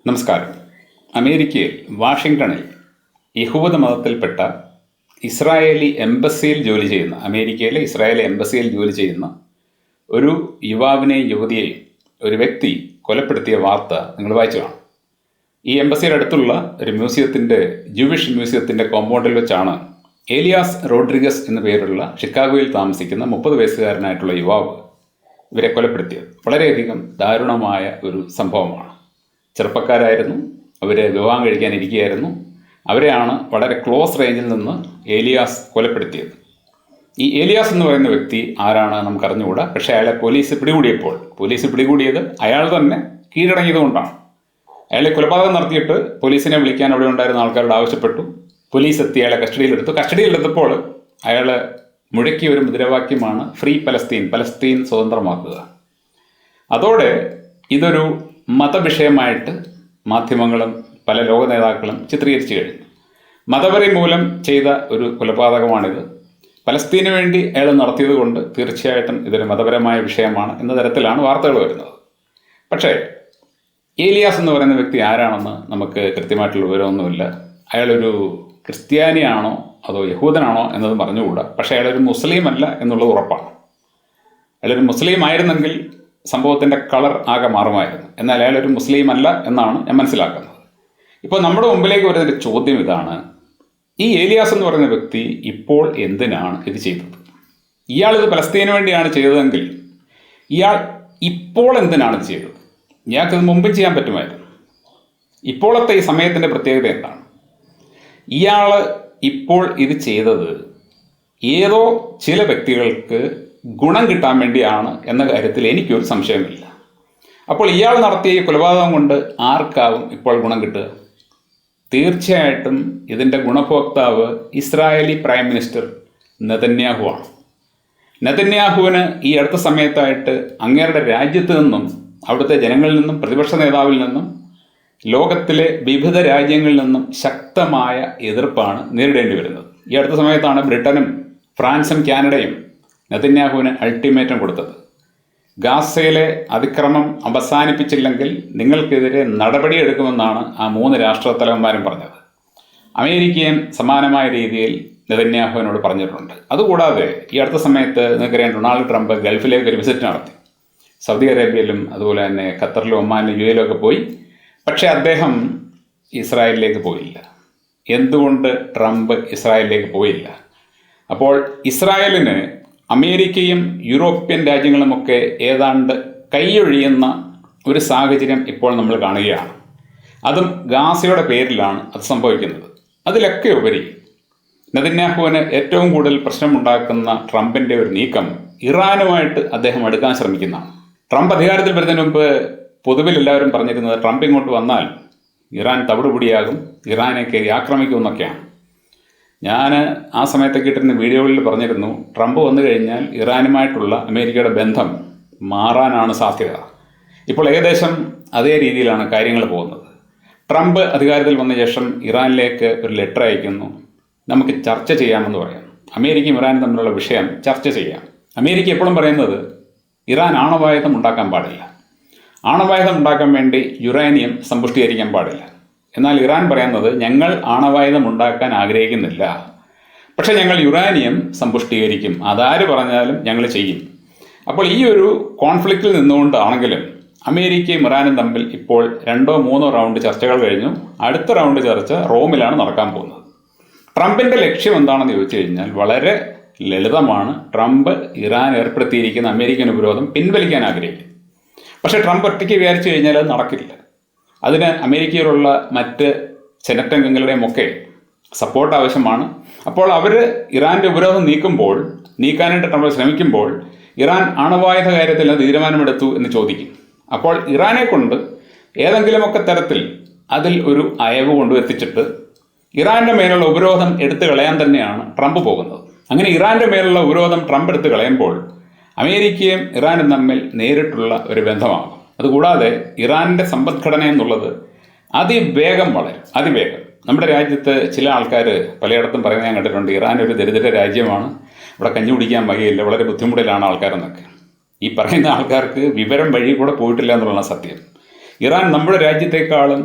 നമസ്കാരം. അമേരിക്കയിൽ വാഷിങ്ടണിൽ യഹൂദ മതത്തിൽപ്പെട്ട ഇസ്രായേലി എംബസിയിൽ ജോലി ചെയ്യുന്ന അമേരിക്കയിലെ ഇസ്രായേലി എംബസിയിൽ ജോലി ചെയ്യുന്ന ഒരു യുവാവിനെയും യുവതിയെയും ഒരു വ്യക്തി കൊലപ്പെടുത്തിയ വാർത്ത നിങ്ങൾ വായിച്ചു കാണും. ഈ എംബസിയുടെ അടുത്തുള്ള ഒരു ജൂവിഷ് മ്യൂസിയത്തിൻ്റെ കോമ്പൗണ്ടിൽ വെച്ചാണ് ഏലിയാസ് റോഡ്രിഗസ് എന്ന പേരുള്ള ഷിക്കാഗോയിൽ താമസിക്കുന്ന 30 വയസ്സുകാരനായിട്ടുള്ള യുവാവ് ഇവരെ കൊലപ്പെടുത്തിയത്. വളരെയധികം ദാരുണമായ ഒരു സംഭവമാണ്. ചെറുപ്പക്കാരായിരുന്നു, അവർ വിവാഹം കഴിക്കാനിരിക്കുകയായിരുന്നു. അവരെയാണ് വളരെ ക്ലോസ് റേഞ്ചിൽ നിന്ന് ഏലിയാസ് കൊലപ്പെടുത്തിയത്. ഈ ഏലിയാസ് എന്ന് പറയുന്ന വ്യക്തി ആരാണ് നമുക്കറിഞ്ഞുകൂടാ. പക്ഷേ അയാളെ പോലീസ് പിടികൂടിയത് അയാൾ തന്നെ കീഴടങ്ങിയതുകൊണ്ടാണ്. അയാളെ കൊലപാതകം നടത്തിയിട്ട് പോലീസിനെ വിളിക്കാൻ അവിടെ ഉണ്ടായിരുന്ന ആൾക്കാരോട് ആവശ്യപ്പെട്ടു. പോലീസ് എത്തി അയാളെ കസ്റ്റഡിയിലെടുത്തപ്പോൾ അയാൾ മുഴക്കിയ ഒരു മുദ്രാവാക്യമാണ് ഫ്രീ പലസ്തീൻ, പലസ്തീൻ സ്വതന്ത്രമാക്കുക. അതോടെ ഇതൊരു മതവിഷയമായിട്ട് മാധ്യമങ്ങളും പല ലോക നേതാക്കളും ചിത്രീകരിച്ചു കഴിഞ്ഞു. മതവെറി മൂലം ചെയ്ത ഒരു കൊലപാതകമാണിത്. പലസ്തീന് വേണ്ടി അയാൾ നടത്തിയത് കൊണ്ട് തീർച്ചയായിട്ടും ഇതൊരു മതപരമായ വിഷയമാണ് എന്ന തരത്തിലാണ് വാർത്തകൾ വരുന്നത്. പക്ഷേ ഏലിയാസ് എന്ന് പറയുന്ന വ്യക്തി ആരാണെന്ന് നമുക്ക് കൃത്യമായിട്ടുള്ള വിവരമൊന്നുമില്ല. അയാളൊരു ക്രിസ്ത്യാനിയാണോ അതോ യഹൂദനാണോ എന്നതും പറഞ്ഞുകൂടാ. പക്ഷേ അയാളൊരു മുസ്ലിം അല്ല എന്നുള്ളത് ഉറപ്പാണ്. അയാളൊരു മുസ്ലിം ആയിരുന്നെങ്കിൽ സംഭവത്തിൻ്റെ കളർ ആകെ മാറുമായിരുന്നു. എന്നാൽ അയാളൊരു മുസ്ലിം അല്ല എന്നാണ് ഞാൻ മനസ്സിലാക്കുന്നത്. ഇപ്പോൾ നമ്മുടെ മുമ്പിലേക്ക് വരുന്നൊരു ചോദ്യം ഇതാണ്: ഈ ഏലിയാസ് എന്ന് പറയുന്ന വ്യക്തി ഇപ്പോൾ എന്തിനാണ് ഇത് ചെയ്തത്? ഇയാളിത് പലസ്തീന് വേണ്ടിയാണ് ചെയ്തതെങ്കിൽ ഇയാൾ ഇപ്പോൾ എന്തിനാണ് ഇത് ചെയ്തത്? ഇയാൾക്കിത് മുമ്പും ചെയ്യാൻ പറ്റുമായിരുന്നു. ഇപ്പോഴത്തെ ഈ സമയത്തിൻ്റെ പ്രത്യേകത എന്താണ്? ഇയാൾ ഇപ്പോൾ ഇത് ചെയ്തത് ഏതോ ചില വ്യക്തികൾക്ക് ഗുണം കിട്ടാൻ വേണ്ടിയാണ് എന്ന കാര്യത്തിൽ എനിക്കൊരു സംശയമില്ല. അപ്പോൾ ഇയാൾ നടത്തിയ ഈ കൊലപാതകം കൊണ്ട് ആർക്കാവും ഇപ്പോൾ ഗുണം കിട്ടുക? തീർച്ചയായിട്ടും ഇതിൻ്റെ ഗുണഭോക്താവ് ഇസ്രായേലി പ്രൈം മിനിസ്റ്റർ നെതന്യാഹു ആണ്. നെതന്യാഹുവിന് ഈ അടുത്ത സമയത്തായിട്ട് അങ്ങേരുടെ രാജ്യത്ത് നിന്നും, അവിടുത്തെ ജനങ്ങളിൽ നിന്നും, പ്രതിപക്ഷ നേതാവിൽ നിന്നും, ലോകത്തിലെ വിവിധ രാജ്യങ്ങളിൽ നിന്നും ശക്തമായ എതിർപ്പാണ് നേരിടേണ്ടി വരുന്നത്. ഈ അടുത്ത സമയത്താണ് ബ്രിട്ടനും ഫ്രാൻസും കാനഡയും നെതന്യാഹുവിന് അൾട്ടിമേറ്റം കൊടുത്തത്. ഗാസയിലെ അതിക്രമം അവസാനിപ്പിച്ചില്ലെങ്കിൽ നിങ്ങൾക്കെതിരെ നടപടിയെടുക്കുമെന്നാണ് ആ 3 രാഷ്ട്രത്തലവന്മാരും പറഞ്ഞത്. അമേരിക്കയും സമാനമായ രീതിയിൽ നെതന്യാഹുവിനോട് പറഞ്ഞിട്ടുണ്ട്. അതുകൂടാതെ ഈ അടുത്ത സമയത്ത് നിങ്ങൾക്കറിയാം, ഡൊണാൾഡ് ട്രംപ് ഗൾഫിലേക്ക് ഒരു വിസിറ്റ് നടത്തി. സൗദി അറേബ്യയിലും അതുപോലെ തന്നെ ഖത്തറിലും ഒമാനിലും UAE ഒക്കെ പോയി. പക്ഷേ അദ്ദേഹം ഇസ്രായേലിലേക്ക് പോയില്ല. എന്തുകൊണ്ട് ട്രംപ് ഇസ്രായേലിലേക്ക് പോയില്ല? അപ്പോൾ ഇസ്രായേലിന് അമേരിക്കയും യൂറോപ്യൻ രാജ്യങ്ങളുമൊക്കെ ഏതാണ്ട് കൈയൊഴിയുന്ന ഒരു സാഹചര്യം ഇപ്പോൾ നമ്മൾ കാണുകയാണ്. അതും ഗാസയുടെ പേരിലാണ് അത് സംഭവിക്കുന്നത്. അതിലൊക്കെ ഉപരി നെതന്യാഹുവിന് ഏറ്റവും കൂടുതൽ പ്രശ്നമുണ്ടാക്കുന്ന ട്രംപിൻ്റെ ഒരു നീക്കം ഇറാനുമായിട്ട് അദ്ദേഹം എടുക്കാൻ ശ്രമിക്കുന്നതാണ്. ട്രംപ് അധികാരത്തിൽ വരുന്നതിന് മുമ്പ് പൊതുവിൽ എല്ലാവരും പറഞ്ഞിരുന്നത് ട്രംപ് ഇങ്ങോട്ട് വന്നാൽ ഇറാൻ തവിടുപൊടിയാകും, ഇറാനൊക്കെ ആക്രമിക്കുമെന്നൊക്കെയാണ്. ഞാൻ ആ സമയത്തൊക്കെ ഇട്ടിരുന്ന വീഡിയോകളിൽ പറഞ്ഞിരുന്നു, ട്രംപ് വന്നു കഴിഞ്ഞാൽ ഇറാനുമായിട്ടുള്ള അമേരിക്കയുടെ ബന്ധം മാറാനാണ് സാധ്യത. ഇപ്പോൾ ഏകദേശം അതേ രീതിയിലാണ് കാര്യങ്ങൾ പോകുന്നത്. ട്രംപ് അധികാരത്തിൽ വന്ന ശേഷം ഇറാനിലേക്ക് ഒരു ലെറ്റർ അയക്കുന്നു, നമുക്ക് ചർച്ച ചെയ്യാമെന്ന് പറയാം. അമേരിക്കയും ഇറാനും തമ്മിലുള്ള വിഷയം ചർച്ച ചെയ്യാം. അമേരിക്ക എപ്പോഴും പറയുന്നത് ഇറാൻ ആണവായുധം ഉണ്ടാക്കാൻ പാടില്ല, ആണവായുധം ഉണ്ടാക്കാൻ വേണ്ടി യുറേനിയം സമ്പുഷ്ടീകരിക്കാൻ പാടില്ല. എന്നാൽ ഇറാൻ പറയുന്നത് ഞങ്ങൾ ആണവായുധം ഉണ്ടാക്കാൻ ആഗ്രഹിക്കുന്നില്ല, പക്ഷെ ഞങ്ങൾ യുറാനിയം സമ്പുഷ്ടീകരിക്കും, അതാര് പറഞ്ഞാലും ഞങ്ങൾ ചെയ്യും. അപ്പോൾ ഈ ഒരു കോൺഫ്ലിക്റ്റിൽ നിന്നുകൊണ്ടാണെങ്കിലും അമേരിക്കയും ഇറാനും തമ്മിൽ ഇപ്പോൾ 2ഓ 3ഓ റൗണ്ട് ചർച്ചകൾ കഴിഞ്ഞു. അടുത്ത റൗണ്ട് ചർച്ച റോമിലാണ് നടക്കാൻ പോകുന്നത്. ട്രംപിൻ്റെ ലക്ഷ്യം എന്താണെന്ന് ചോദിച്ചു കഴിഞ്ഞാൽ വളരെ ലളിതമാണ്. ട്രംപ് ഇറാൻ ഏർപ്പെടുത്തിയിരിക്കുന്ന അമേരിക്കൻ ഉപരോധം പിൻവലിക്കാൻ ആഗ്രഹിക്കും. പക്ഷേ ട്രംപ് ഒറ്റയ്ക്ക് വിചാരിച്ചു കഴിഞ്ഞാൽ അത് നടക്കില്ല. അതിന് അമേരിക്കയിലുള്ള മറ്റ് സെനറ്റ് അംഗങ്ങളുടെയും ഒക്കെ സപ്പോർട്ട് ആവശ്യമാണ്. അപ്പോൾ അവർ ഇറാൻ്റെ ഉപരോധം നീക്കാനായിട്ട് ട്രംപ് ശ്രമിക്കുമ്പോൾ ഇറാൻ ആണവായുധ കാര്യത്തിൽ തീരുമാനമെടുത്തു എന്ന് ചോദിക്കും. അപ്പോൾ ഇറാനെ കൊണ്ട് ഏതെങ്കിലുമൊക്കെ തരത്തിൽ അതിൽ ഒരു അയവ് കൊണ്ടുവെത്തിച്ചിട്ട് ഇറാൻ്റെ മേലുള്ള ഉപരോധം എടുത്തു കളയാൻ തന്നെയാണ് ട്രംപ് പോകുന്നത്. അങ്ങനെ ഇറാൻ്റെ മേലുള്ള ഉപരോധം ട്രംപ് എടുത്തു കളയുമ്പോൾ അമേരിക്കയും ഇറാനും തമ്മിൽ നേരിട്ടുള്ള ഒരു ബന്ധമാകും. അതുകൂടാതെ ഇറാൻ്റെ സമ്പദ്ഘടന എന്നുള്ളത് അതിവേഗം വളരും, അതിവേഗം. നമ്മുടെ രാജ്യത്ത് ചില ആൾക്കാർ പലയിടത്തും പറയുന്നത് ഞാൻ കണ്ടിട്ടുണ്ട്, ഇറാൻ ഒരു ദരിദ്ര രാജ്യമാണ്, ഇവിടെ കഞ്ഞി കുടിക്കാൻ വകയില്ല, വളരെ ബുദ്ധിമുട്ടിലാണ് ആൾക്കാരെന്നൊക്കെ. ഈ പറയുന്ന ആൾക്കാർക്ക് വിവരം വഴി കൂടെ പോയിട്ടില്ല എന്നുള്ളതാണ് സത്യം. ഇറാൻ നമ്മുടെ രാജ്യത്തെക്കാളും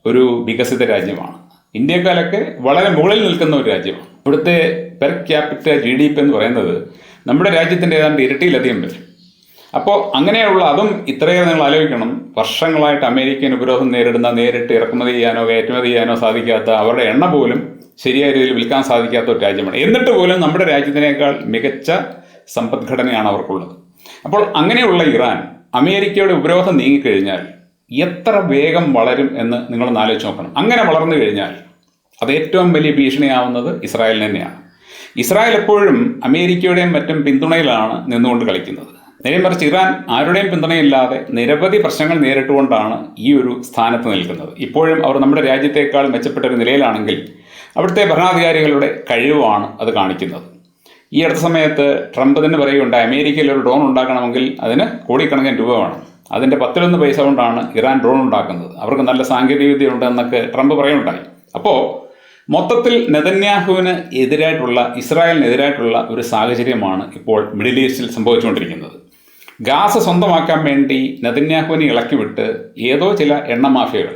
ഒരു വികസിത രാജ്യമാണ്. ഇന്ത്യക്കാലൊക്കെ വളരെ മുകളിൽ നിൽക്കുന്ന ഒരു രാജ്യമാണ്. ഇവിടുത്തെ പെർ ക്യാപിറ്റ GDP എന്ന് പറയുന്നത് നമ്മുടെ രാജ്യത്തിൻ്റെ ഏതാണ്ട് ഇരട്ടിയിലധികം വരും. അപ്പോൾ അങ്ങനെയുള്ള അതും ഇത്രയേറെ നിങ്ങൾ ആലോചിക്കണം, വർഷങ്ങളായിട്ട് അമേരിക്കൻ ഉപരോധം നേരിടുന്ന, നേരിട്ട് ഇറക്കുമതി ചെയ്യാനോ കയറ്റുമതി ചെയ്യാനോ സാധിക്കാത്ത, അവരുടെ എണ്ണ പോലും ശരിയായ രീതിയിൽ വിൽക്കാൻ സാധിക്കാത്ത ഒരു രാജ്യമാണ്. എന്നിട്ട് പോലും നമ്മുടെ രാജ്യത്തിനേക്കാൾ മികച്ച സമ്പദ്ഘടനയാണ് അവർക്കുള്ളത്. അപ്പോൾ അങ്ങനെയുള്ള ഇറാൻ അമേരിക്കയുടെ ഉപരോധം നീങ്ങിക്കഴിഞ്ഞാൽ എത്ര വേഗം വളരും എന്ന് നിങ്ങളൊന്ന് ആലോചിച്ച് നോക്കണം. അങ്ങനെ വളർന്നു കഴിഞ്ഞാൽ അത് ഏറ്റവും വലിയ ഭീഷണിയാവുന്നത് ഇസ്രായേലിന് തന്നെയാണ്. ഇസ്രായേൽ എപ്പോഴും അമേരിക്കയുടെയും മറ്റും പിന്തുണയിലാണ് നിന്നുകൊണ്ട് കളിക്കുന്നത്. നേരെ മറിച്ച് ഇറാൻ ആരുടെയും പിന്തുണയില്ലാതെ നിരവധി പ്രശ്നങ്ങൾ നേരിട്ടുകൊണ്ടാണ് ഈ ഒരു സ്ഥാനത്ത് നിൽക്കുന്നത്. ഇപ്പോഴും അവർ നമ്മുടെ രാജ്യത്തേക്കാൾ മെച്ചപ്പെട്ട ഒരു നിലയിലാണെങ്കിൽ അവിടുത്തെ ഭരണാധികാരികളുടെ കഴിവാണ് അത് കാണിക്കുന്നത്. ഈ അടുത്ത സമയത്ത് ട്രംപ് തന്നെ പറയുകയുണ്ടായി, അമേരിക്കയിൽ ഒരു ഡ്രോൺ ഉണ്ടാക്കണമെങ്കിൽ അതിന് കോടിക്കണക്കിന് രൂപ വേണം. അതിൻ്റെ 10 പൈസ കൊണ്ടാണ് ഇറാൻ ഡ്രോൺ ഉണ്ടാക്കുന്നത്. അവർക്ക് നല്ല സാങ്കേതികവിദ്യ ഉണ്ടെന്നൊക്കെ ട്രംപ് പറയുകയുണ്ടായി. അപ്പോൾ മൊത്തത്തിൽ നെതന്യാഹുവിന് എതിരായിട്ടുള്ള, ഇസ്രായേലിനെതിരായിട്ടുള്ള ഒരു സാഹചര്യമാണ് ഇപ്പോൾ മിഡിൽ ഈസ്റ്റിൽ സംഭവിച്ചുകൊണ്ടിരിക്കുന്നത്. ഗാസ സ്വന്തമാക്കാൻ വേണ്ടി നെതന്യാഹുവിനെ ഇളക്കിവിട്ട് ഏതോ ചില എണ്ണ മാഫിയകൾ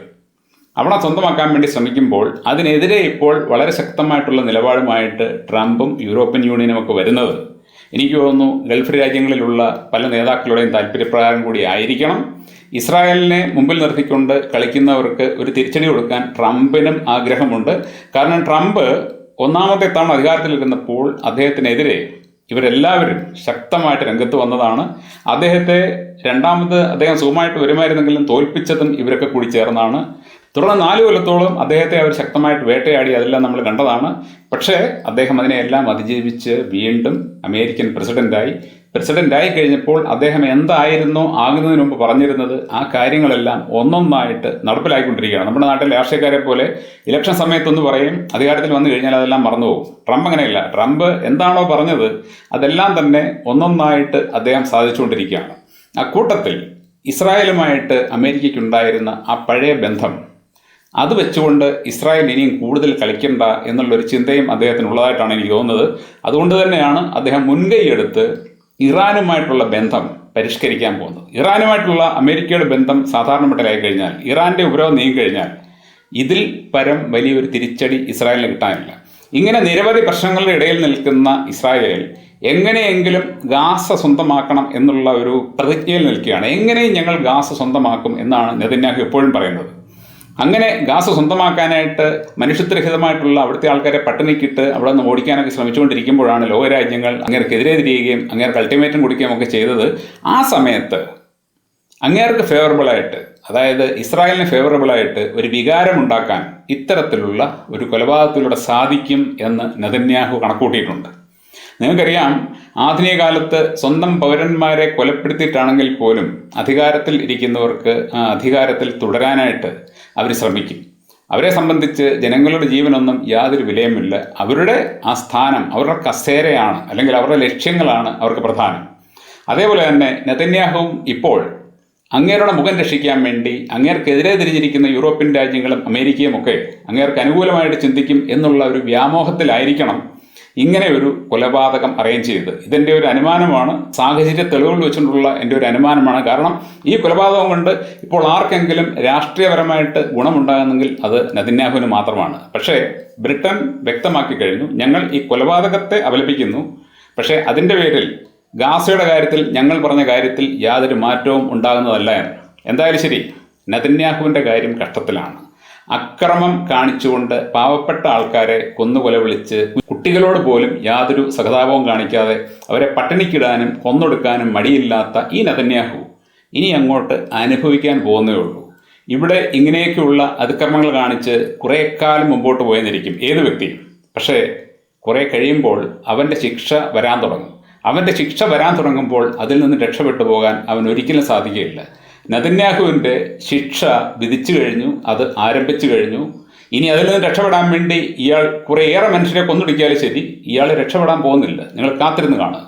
അവിടെ സ്വന്തമാക്കാൻ വേണ്ടി ശ്രമിക്കുമ്പോൾ അതിനെതിരെ ഇപ്പോൾ വളരെ ശക്തമായിട്ടുള്ള നിലപാടുമായിട്ട് ട്രംപും യൂറോപ്യൻ യൂണിയനും ഒക്കെ വരുന്നത് എനിക്ക് തോന്നുന്നു ഗൾഫ് രാജ്യങ്ങളിലുള്ള പല നേതാക്കളുടെയും താല്പര്യപ്രകാരം കൂടി ആയിരിക്കണം. ഇസ്രായേലിനെ മുമ്പിൽ നിർത്തിക്കൊണ്ട് കളിക്കുന്നവർക്ക് ഒരു തിരിച്ചടി കൊടുക്കാൻ ട്രംപിനും ആഗ്രഹമുണ്ട്. കാരണം ട്രംപ് ഒന്നാമത്തെ തവണ അധികാരത്തിലിരുന്നപ്പോൾ അദ്ദേഹത്തിനെതിരെ ഇവരെല്ലാവരും ശക്തമായിട്ട് രംഗത്ത് വന്നതാണ്. അദ്ദേഹത്തെ രണ്ടാമത് അദ്ദേഹം സുഖമായിട്ട് വരുമായിരുന്നെങ്കിലും തോൽപ്പിച്ചതും ഇവരൊക്കെ കൂടി ചേർന്നാണ്. തുടർന്ന് 4 കൊല്ലത്തോളം അദ്ദേഹത്തെ അവർ ശക്തമായിട്ട് വേട്ടയാടി, അതെല്ലാം നമ്മൾ കണ്ടതാണ്. പക്ഷേ അദ്ദേഹം അതിനെയെല്ലാം അതിജീവിച്ച് വീണ്ടും അമേരിക്കൻ പ്രസിഡന്റായി കഴിഞ്ഞപ്പോൾ അദ്ദേഹം എന്തായിരുന്നോ ആകുന്നതിന് മുമ്പ് പറഞ്ഞിരുന്നത് ആ കാര്യങ്ങളെല്ലാം ഒന്നൊന്നായിട്ട് നടപ്പിലാക്കിക്കൊണ്ടിരിക്കുകയാണ്. നമ്മുടെ നാട്ടിലെ രാഷ്ട്രീയക്കാരെ പോലെ ഇലക്ഷൻ സമയത്തൊന്ന് പറയും, അധികാരത്തിൽ വന്നു കഴിഞ്ഞാൽ അതെല്ലാം മറന്നുപോകും. ട്രംപ് അങ്ങനെയല്ല. ട്രംപ് എന്താണോ പറഞ്ഞത് അതെല്ലാം തന്നെ ഒന്നൊന്നായിട്ട് അദ്ദേഹം സാധിച്ചുകൊണ്ടിരിക്കുകയാണ്. അക്കൂട്ടത്തിൽ ഇസ്രായേലുമായിട്ട് അമേരിക്കയ്ക്കുണ്ടായിരുന്ന ആ പഴയ ബന്ധം അത് വെച്ചുകൊണ്ട് ഇസ്രായേൽ ഇനിയും കൂടുതൽ കളിക്കണ്ട എന്നുള്ളൊരു ചിന്തയും അദ്ദേഹത്തിനുള്ളതായിട്ടാണ് എനിക്ക് തോന്നുന്നത്. അതുകൊണ്ട് തന്നെയാണ് അദ്ദേഹം മുൻകൈയെടുത്ത് ഇറാനുമായിട്ടുള്ള ബന്ധം പരിഷ്കരിക്കാൻ പോകുന്നത്. ഇറാനുമായിട്ടുള്ള അമേരിക്കയുടെ ബന്ധം സാധാരണ മട്ടിലായി കഴിഞ്ഞാൽ, ഇറാൻ്റെ ഉപരോധം നീങ്ങിക്കഴിഞ്ഞാൽ ഇതിൽ പരം വലിയൊരു തിരിച്ചടി ഇസ്രായേലിന് കിട്ടാനില്ല. ഇങ്ങനെ നിരവധി പ്രശ്നങ്ങളുടെ ഇടയിൽ നിൽക്കുന്ന ഇസ്രായേൽ എങ്ങനെയെങ്കിലും ഗാസ സ്വന്തമാക്കണം എന്നുള്ള ഒരു പ്രതിജ്ഞയിൽ നിൽക്കുകയാണ്. എങ്ങനെയും ഞങ്ങൾ ഗാസ സ്വന്തമാക്കും എന്നാണ് നെതന്യാഹു എപ്പോഴും പറയുന്നത്. അങ്ങനെ ഗാസ സ്വന്തമാക്കാനായിട്ട് മനുഷ്യത്വരഹിതമായിട്ടുള്ള അവിടുത്തെ ആൾക്കാരെ പട്ടിണിക്കിട്ട് അവിടെ നിന്ന് ഓടിക്കാനൊക്കെ ശ്രമിച്ചുകൊണ്ടിരിക്കുമ്പോഴാണ് ലോകരാജ്യങ്ങൾ അങ്ങേർക്കെതിരെ തിരിയുകയും അങ്ങേർക്ക് അൾട്ടിമേറ്റം കൊടുക്കുകയും ഒക്കെ ചെയ്തത്. ആ സമയത്ത് അങ്ങേർക്ക് ഫേവറബിളായിട്ട്, അതായത് ഇസ്രായേലിന് ഫേവറബിളായിട്ട് ഒരു വികാരമുണ്ടാക്കാൻ ഇത്തരത്തിലുള്ള ഒരു കൊലപാതകത്തിലൂടെ സാധിക്കും എന്ന് നെതന്യാഹു കണക്കൂട്ടിയിട്ടുണ്ട്. നിങ്ങൾക്കറിയാം, ആധുനിക കാലത്ത് സ്വന്തം പൗരന്മാരെ കൊലപ്പെടുത്തിയിട്ടാണെങ്കിൽ പോലും അധികാരത്തിൽ ഇരിക്കുന്നവർക്ക് ആ അധികാരത്തിൽ തുടരാനായിട്ട് അവർ ശ്രമിക്കും. അവരെ സംബന്ധിച്ച് ജനങ്ങളുടെ ജീവനൊന്നും യാതൊരു വിലയുമില്ല. അവരുടെ ആ സ്ഥാനം, അവരുടെ കസേരയാണ്, അല്ലെങ്കിൽ അവരുടെ ലക്ഷ്യങ്ങളാണ് അവർക്ക് പ്രധാനം. അതേപോലെ തന്നെ നെതന്യാഹുവും ഇപ്പോൾ അങ്ങേരുടെ മുഖം രക്ഷിക്കാൻ വേണ്ടി അങ്ങേർക്കെതിരെ തിരിഞ്ഞിരിക്കുന്ന യൂറോപ്യൻ രാജ്യങ്ങളും അമേരിക്കയും ഒക്കെ അങ്ങേർക്ക് അനുകൂലമായിട്ട് ചിന്തിക്കും എന്നുള്ള ഒരു വ്യാമോഹത്തിലായിരിക്കണം ഇങ്ങനെ ഒരു കൊലപാതകം അറേഞ്ച് ചെയ്ത്. ഇതെൻ്റെ ഒരു അനുമാനമാണ്, സാഹചര്യ തെളിവുകൾ വെച്ചുകൊണ്ടുള്ള എൻ്റെ ഒരു അനുമാനമാണ്. കാരണം ഈ കൊലപാതകം കൊണ്ട് ഇപ്പോൾ ആർക്കെങ്കിലും രാഷ്ട്രീയപരമായിട്ട് ഗുണമുണ്ടാകുന്നെങ്കിൽ അത് നെതന്യാഹുവിന് മാത്രമാണ്. പക്ഷേ ബ്രിട്ടൻ വ്യക്തമാക്കി കഴിഞ്ഞു, ഞങ്ങൾ ഈ കൊലപാതകത്തെ അപലപിക്കുന്നു, പക്ഷേ അതിൻ്റെ പേരിൽ ഗാസയുടെ കാര്യത്തിൽ ഞങ്ങൾ പറഞ്ഞ കാര്യത്തിൽ യാതൊരു മാറ്റവും ഉണ്ടാകുന്നതല്ല എന്ന്. എന്തായാലും ശരി, നെതന്യാഹുവിൻ്റെ കാര്യം കഷ്ടത്തിലാണ്. അക്രമം കാണിച്ചുകൊണ്ട് പാവപ്പെട്ട ആൾക്കാരെ കൊന്നുകൊല വിളിച്ച് കുട്ടികളോട് പോലും യാതൊരു സഹതാപവും കാണിക്കാതെ അവരെ പട്ടിണിക്കിടാനും കൊന്നൊടുക്കാനും മടിയില്ലാത്ത ഈ നെതന്യാഹു ഇനി അങ്ങോട്ട് അനുഭവിക്കാൻ പോകുന്നേ ഉള്ളൂ. ഇവിടെ ഇങ്ങനെയൊക്കെയുള്ള അതിക്രമങ്ങൾ കാണിച്ച് കുറേ കാലം മുമ്പോട്ട് പോയെന്നിരിക്കും ഏത് വ്യക്തിയും. പക്ഷേ കുറേ കഴിയുമ്പോൾ അവൻ്റെ ശിക്ഷ വരാൻ തുടങ്ങും. അവൻ്റെ ശിക്ഷ വരാൻ തുടങ്ങുമ്പോൾ അതിൽ നിന്ന് രക്ഷപ്പെട്ടു പോകാൻ അവൻ ഒരിക്കലും സാധിക്കുകയില്ല. നെതന്യാഹുവിൻ്റെ ശിക്ഷ വിധിച്ചു കഴിഞ്ഞു, അത് ആരംഭിച്ചു കഴിഞ്ഞു. ഇനി അതിൽ നിന്ന് രക്ഷപ്പെടാൻ വേണ്ടി ഇയാൾ കുറേയേറെ മനുഷ്യരെ കൊന്നൊടുക്കിയാലും ശരി, ഇയാൾ രക്ഷപ്പെടാൻ പോകുന്നില്ല. നിങ്ങൾ കാത്തിരുന്ന് കാണുക.